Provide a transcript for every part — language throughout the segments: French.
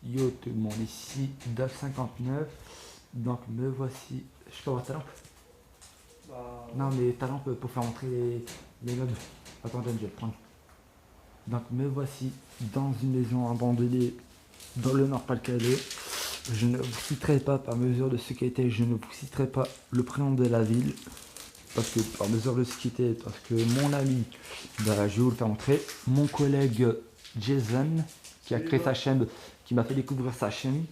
Yo tout le monde, ici DAF59. Donc me voici. Je peux avoir ta lampe? Bah, Non mais ta lampe pour faire entrer les meubles. Attends, je vais le prendre. Donc me voici dans une maison abandonnée dans le Nord-Pas-de-Calais. Je ne vous citerai pas par mesure de ce qui était, je ne vous citerai pas le prénom de la ville. Parce que par mesure de ce qui était, parce que mon ami, bah, je vais vous le faire montrer. Mon collègue Jason, qui a créé sa chaîne, qui m'a fait découvrir sa chaîne,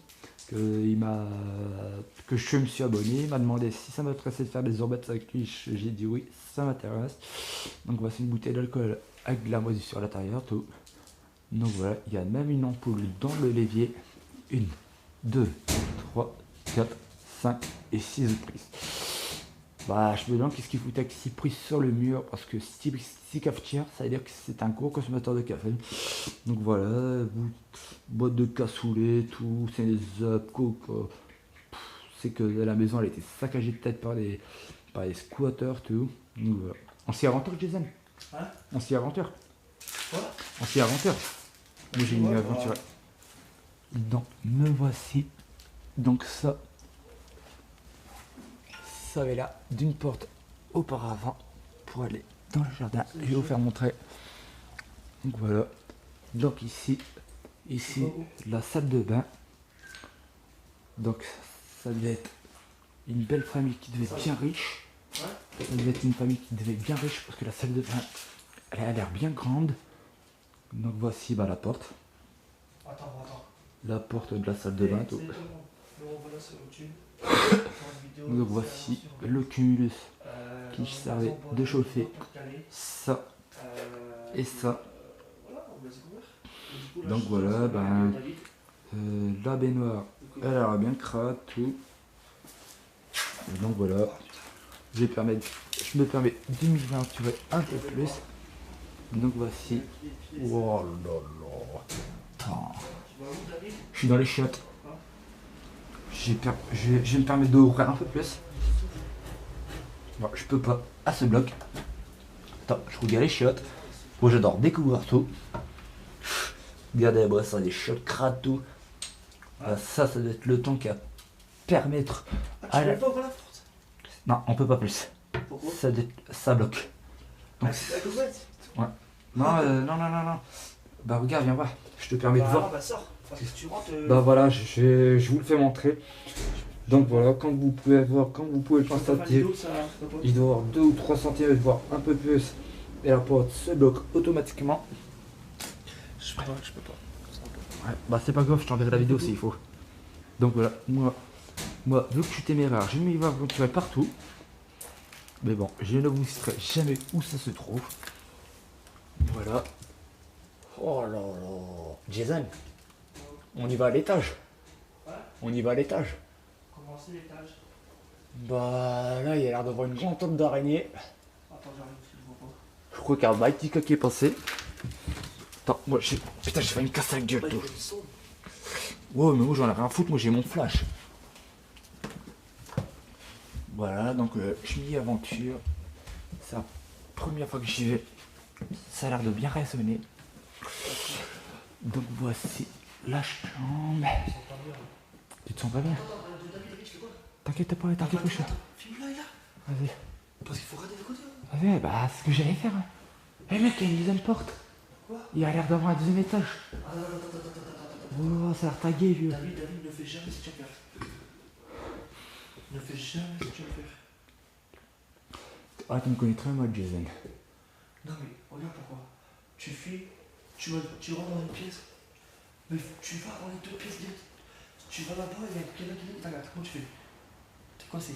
que je me suis abonné, il m'a demandé si ça m'intéressait de faire des orbettes avec lui. J'ai dit oui, ça m'intéresse. Donc voici une bouteille d'alcool avec de la moisissure à l'intérieur, tout. Donc voilà, il y a même une ampoule dans le l'évier. 1, 2, 3, 4, 5 et 6 prises. Bah, je me demande qu'est-ce qu'il foutait avec 6 prises sur le mur, parce que 6 cafetières, ça veut dire que c'est un gros consommateur de café. Donc voilà, boîte de cassoulet, tout, c'est des up, coke. C'est que la maison elle était saccagée de tête par les squatteurs, tout. Donc voilà. Ancien inventeur, Jason. Hein? Ancien inventeur. Quoi? Ancien inventeur. Moi j'ai une Ouais, aventure. Donc me voici. Donc ça avait là d'une porte auparavant pour aller dans le jardin. Je vais vous faire montrer. Donc voilà. Donc ici la salle de bain. Donc ça devait être une belle famille qui devait être bien riche. Ça devait être une famille qui devait être bien riche parce que la salle de bain elle a l'air bien grande. Donc voici bah, la porte. Attends. La porte de la salle de bain. Tout. Donc voici le cumulus qui servait de chauffer ça et ça. Donc voilà, ben, la baignoire, elle a bien crade, tout. Et donc voilà, je me permets de m'aventurer un peu plus. Donc voici. Oh là là. Attends. Je suis dans les chiottes. Je vais me permettre d'ouvrir un peu plus. Bon, je peux pas à ce bloc. Attends, je regarde les chiottes. Moi j'adore découvrir tout. Regardez, moi ça a des chiottes crades tout. Ça doit être le temps qui va permettre. Ah, tu peux pas ouvrir la porte? Non, on peut pas plus. Pourquoi? Ça bloque. Donc, Avec le bête? ouais. Non. Bah regarde, viens voir. Je te permets de voir. Bah sors. Parce que si tu rentres. Bah voilà, je vous le fais montrer. Donc voilà, comme vous pouvez voir, comme vous pouvez le constater, il doit y avoir 2 ou 3 cm, voire un peu plus. Et la porte se bloque automatiquement. Je peux pas. Ouais, bah c'est pas grave, je t'enverrai la vidéo s'il faut. Donc voilà, moi, vu que je suis téméraire, je m'y vais aventurer partout. Mais bon, je ne vous citerai jamais où ça se trouve. Voilà. Oh là là. Jason, on y va à l'étage. Ouais. On y va à l'étage. Comment c'est l'étage? Bah là, il y a l'air d'avoir une grande tombe d'araignée. Attends, j'arrive, je le vois pas. Je crois qu'il y a un Mighty qui est passé. Attends, moi j'ai. Putain, j'ai fait une casse à la gueule. Ouais, mais moi j'en ai rien à foutre, moi j'ai mon flash. Voilà, donc je m'y aventure. C'est la première fois que j'y vais. Ça a l'air de bien résonner. Donc voici la chambre. Tu te sens pas bien? T'inquiète pas, t'inquiète pas. Filme-la, là. Vas-y. Parce qu'il faut regarder de côté. Vas-y, bah c'est ce que j'allais faire. Eh mec, il y a une deuxième porte. Quoi? Il y a l'air d'avoir un deuxième étage. Oh, ça a l'air tagué, vieux. David, ne fais jamais ce que tu vas faire. Ne fais jamais ce que tu vas faire. Ah, tu me connais très mal, Jason. Non mais regarde pourquoi. Tu rentres dans une pièce, mais tu vas dans les deux pièces direct. Tu vas là-bas, il y a quelqu'un qui t'agarde. Comment tu fais? T'es coincé.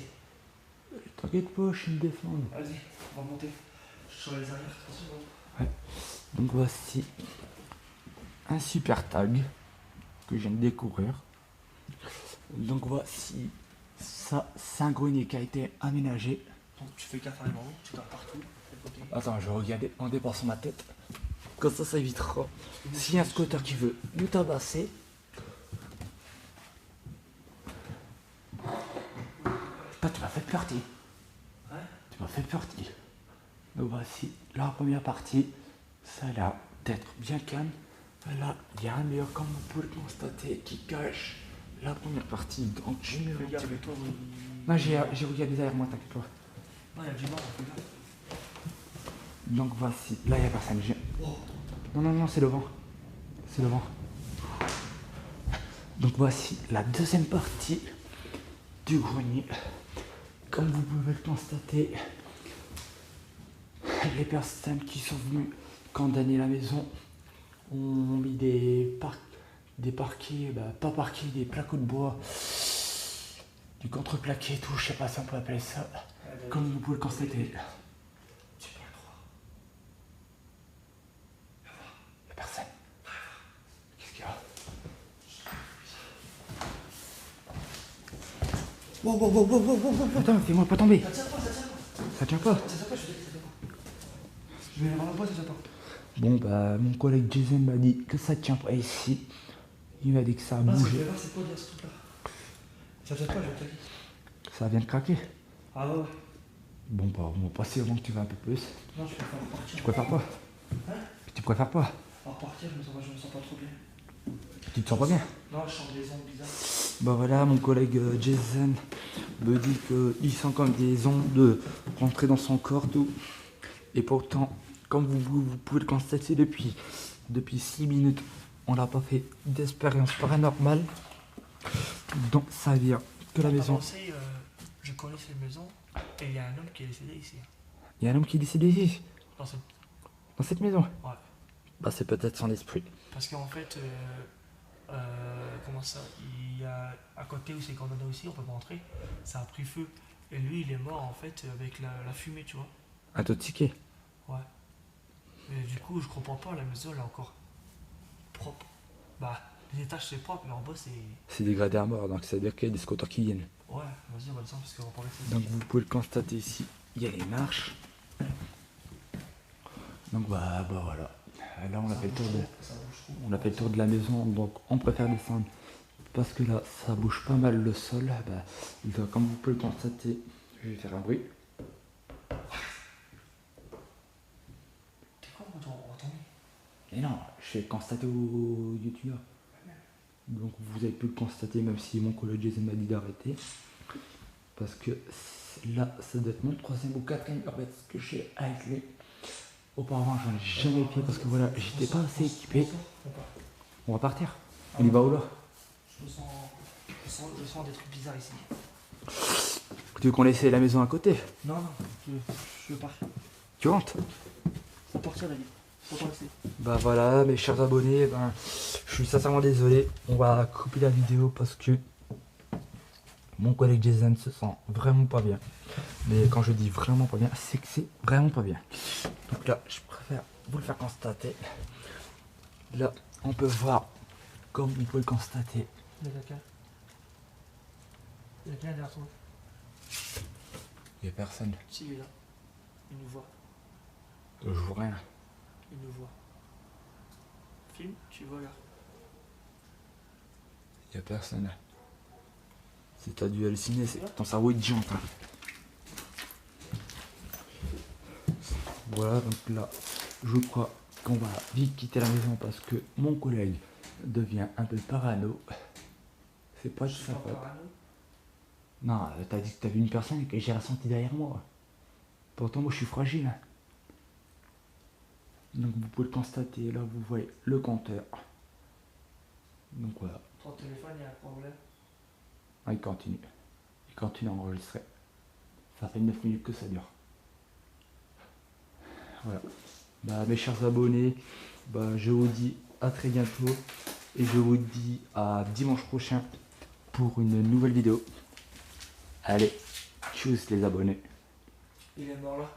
T'inquiète pas, je suis me défendre. Vas-y, on va monter. Sur les arrières, attention. Ouais. Donc voici un super tag que je viens de découvrir. Donc voici ça, c'est un grenier qui a été aménagé. Donc tu fais gaffe à l'avant, tu vas partout. Attends, je vais regarder en dépassant ma tête. Comme ça évitera. S'il y a un scooter qui veut nous tabasser. Putain, tu m'as fait peur, Ti. Ouais. Tu m'as fait peur, Ti. Donc voici la première partie. Ça a l'air d'être bien calme. Là, il y a un mur, comme vous pouvez le constater, qui cache la première partie. Donc, je mets Fais gaffe avec toi, oui. Non, j'ai regardé derrière moi, t'inquiète pas. Non, il y a du mort, fais gaffe. Donc, voici. Là, il n'y a personne. Oh. Non, non, non, c'est le vent. C'est le vent. Donc, voici la deuxième partie du grenier. Comme vous pouvez le constater, les personnes qui sont venues condamner la maison ont mis des parquets, pas parquets, des placots de bois, du contreplaqué et tout, je sais pas si on peut appeler ça. Comme vous pouvez le constater. Tu peux le croire. Y'a personne. Qu'est-ce qu'il y a? Wow, wow, wow, wow, wow, wow, wow. Attends, fais-moi pas tomber. Ça tient pas, ça tient pas. Ça tient pas. Ça tient pas, je te dis que ça tient pas. Je vais aller voir la boîte, ça tient pas. Bon, mon collègue Jason m'a dit que ça tient pas ici. Il m'a dit que ça a Ah, je bougé. vais voir c'est quoi derrière ce truc là. Ça tient pas, je vais te dire. Ça vient de craquer. Ah ouais. Bon, on va passer avant que tu vas un peu plus. Non, je préfère repartir. Tu préfères pas? Hein? Tu préfères pas? À repartir, je me sens pas trop bien. Tu te sens pas bien? Non, je sens des ondes bizarres. Bah voilà, mon collègue Jason me dit qu'il sent comme des ondes rentrer dans son corps, tout. Et pourtant, comme vous pouvez le constater depuis 6 minutes, on n'a pas fait d'expérience paranormale. Donc ça vient que la maison. Je connais cette maison et il y a un homme qui est décédé ici. Il y a un homme qui est décédé ici, Dans cette... dans cette maison. Ouais. Bah c'est peut-être son esprit. Parce qu'en fait, comment ça, il y a à côté où c'est condamné aussi, on peut pas entrer, ça a pris feu. Et lui, il est mort en fait avec la fumée, tu vois. Intoxiqué. Ouais. Mais du coup, je comprends pas, la maison elle est encore propre. Bah, les étages c'est propre, mais en bas c'est. C'est dégradé à mort, donc ça veut dire qu'il y a des scooters qui viennent. Ouais, vas-y, on va descendre parce qu'on va parler de ça. Donc vous pouvez le constater ici, il y a les marches. Donc bah voilà. Là on a fait le tour de. On a fait le tour de la maison, donc on préfère descendre. Parce que là, ça bouge pas mal le sol. Comme vous pouvez le constater, je vais faire un bruit. T'es quoi, on va tomber. Et non, je vais le constater au youtubeur. Donc vous avez pu le constater, même si mon collègue Jason m'a dit d'arrêter. Parce que là, ça doit être mon 3e ou 4e urbex que j'ai avec lui. Auparavant, j'en ai jamais fait parce que voilà, j'étais pas assez équipé. On va partir. On y va où là? Je sens des trucs bizarres ici. Tu veux qu'on laisse la maison à côté? Non, je veux pas. Tu rentres? Faut partir, David. Faut pas rester. Bah voilà, mes chers abonnés, je suis sincèrement désolé. On va couper la vidéo parce que mon collègue Jason se sent vraiment pas bien. Mais quand je dis vraiment pas bien, c'est que c'est vraiment pas bien. Donc là, je préfère vous le faire constater. Là, on peut voir, comme vous pouvez le constater. Il y a quelqu'un. Il y a quelqu'un derrière toi. Il n'y a personne. Si, il est là. Il nous voit. Je vois rien. Il nous voit. Film, tu vois là. Il n'y a personne. C'est t'as dû halluciner, c'est ton cerveau est disjoncte. Voilà, donc là, je crois qu'on va vite quitter la maison parce que mon collègue devient un peu parano. C'est pas de sa faute. Non, t'as dit que t'as vu une personne et que j'ai ressenti derrière moi. Pourtant, moi, je suis fragile. Donc, vous pouvez le constater. Là, vous voyez le compteur. Donc, voilà. Ton téléphone, il y a un problème. Ah, il continue. Il continue à enregistrer. Ça fait 9 minutes que ça dure. Voilà. Mes chers abonnés, je vous dis à très bientôt. Et je vous dis à dimanche prochain pour une nouvelle vidéo. Allez, tchuss les abonnés. Il est mort là.